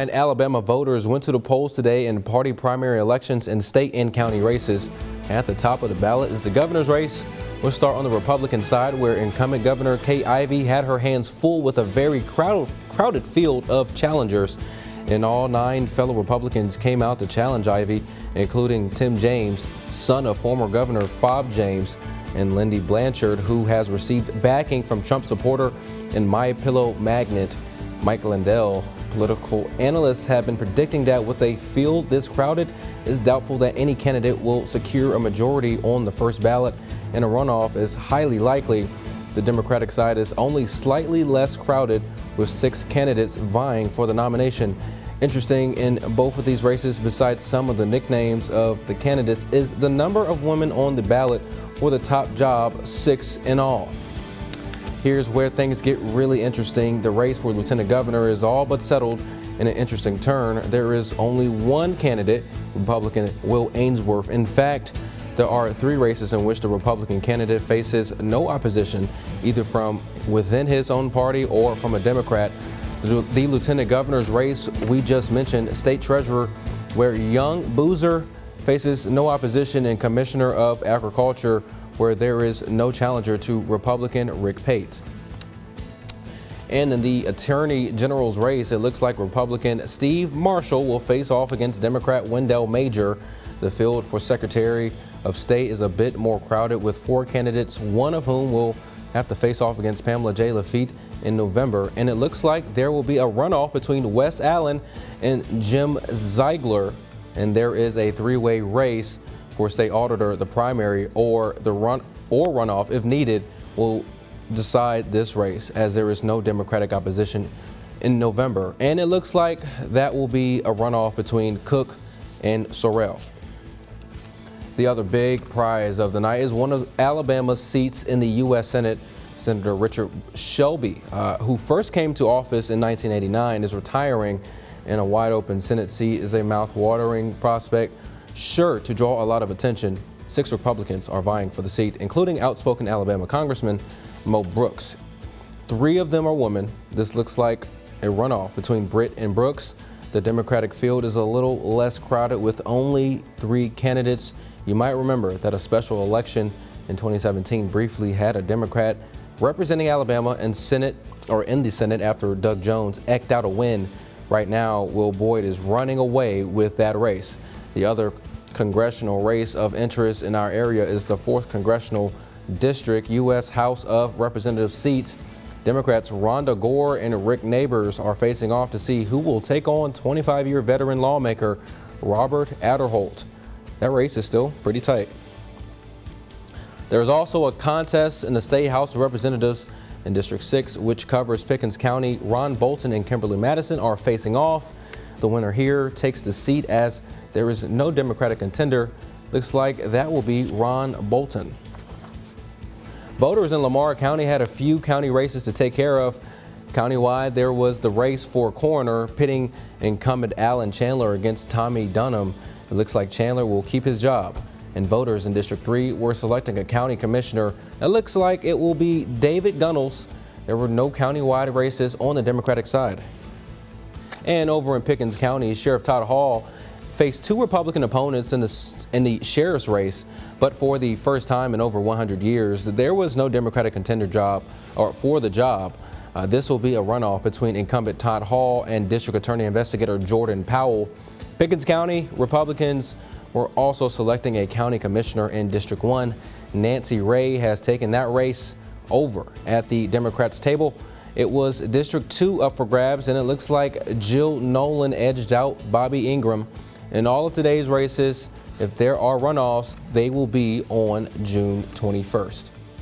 And Alabama voters went to the polls today in party primary elections and state and county races. At the top of the ballot is the governor's race. We'll start on the Republican side, where incumbent Governor Kay Ivey had her hands full with a very crowded field of challengers. And all 9 fellow Republicans came out to challenge Ivey, including Tim James, son of former Governor Fob James, and Lindy Blanchard, who has received backing from Trump supporter and My Pillow magnate Mike Lindell. Political analysts have been predicting that with a field this crowded, it's doubtful that any candidate will secure a majority on the first ballot, and a runoff is highly likely. The Democratic side is only slightly less crowded, with 6 candidates vying for the nomination. Interesting in both of these races, besides some of the nicknames of the candidates, is the number of women on the ballot for the top job, 6 in all. Here's where things get really interesting. The race for lieutenant governor is all but settled in an interesting turn. There is only one candidate, Republican Will Ainsworth. In fact, there are 3 races in which the Republican candidate faces no opposition, either from within his own party or from a Democrat. The lieutenant governor's race we just mentioned, state treasurer, where Young Boozer faces no opposition, and commissioner of agriculture, where there is no challenger to Republican Rick Pate. And in the Attorney General's race, it looks like Republican Steve Marshall will face off against Democrat Wendell Major. The field for Secretary of State is a bit more crowded, with 4 candidates, one of whom will have to face off against Pamela J. Lafitte in November. And it looks like there will be a runoff between Wes Allen and Jim Ziegler. And there is a 3-way race for state auditor. The primary or runoff, if needed, will decide this race, as there is no Democratic opposition in November. And it looks like that will be a runoff between Cook and Sorrell. The other big prize of the night is one of Alabama's seats in the U.S. Senate. Senator Richard Shelby, who first came to office in 1989, is retiring, and a wide-open Senate seat is a mouth-watering prospect, sure to draw a lot of attention. 6 Republicans are vying for the seat, including outspoken Alabama Congressman Mo Brooks. 3 of them are women. This looks like a runoff between Britt and Brooks. The Democratic field is a little less crowded, with only 3 candidates. You might remember that a special election in 2017 briefly had a Democrat representing Alabama in the Senate after Doug Jones eked out a win. Right now, Will Boyd is running away with that race. The other congressional race of interest in our area is the 4th Congressional District U.S. House of Representatives seats. Democrats Rhonda Gore and Rick Neighbors are facing off to see who will take on 25-year veteran lawmaker Robert Aderholt. That race is still pretty tight. There is also a contest in the State House of Representatives in District 6, which covers Pickens County. Ron Bolton and Kimberly Madison are facing off. The winner here takes the seat, as there is no Democratic contender. Looks like that will be Ron Bolton. Voters in Lamar County had a few county races to take care of. Countywide, there was the race for coroner, pitting incumbent Alan Chandler against Tommy Dunham. It looks like Chandler will keep his job. And voters in District 3 were selecting a county commissioner. It looks like it will be David Gunnels. There were no countywide races on the Democratic side. And over in Pickens County, Sheriff Todd Hall faced 2 Republican opponents in the sheriff's race, but for the first time in over 100 years, there was no Democratic contender for the job. This will be a runoff between incumbent Todd Hall and District Attorney Investigator Jordan Powell. Pickens County Republicans were also selecting a county commissioner in District 1. Nancy Ray has taken that race over at the Democrats' table. It was District 2 up for grabs, and it looks like Jill Nolan edged out Bobby Ingram. In all of today's races, if there are runoffs, they will be on June 21st.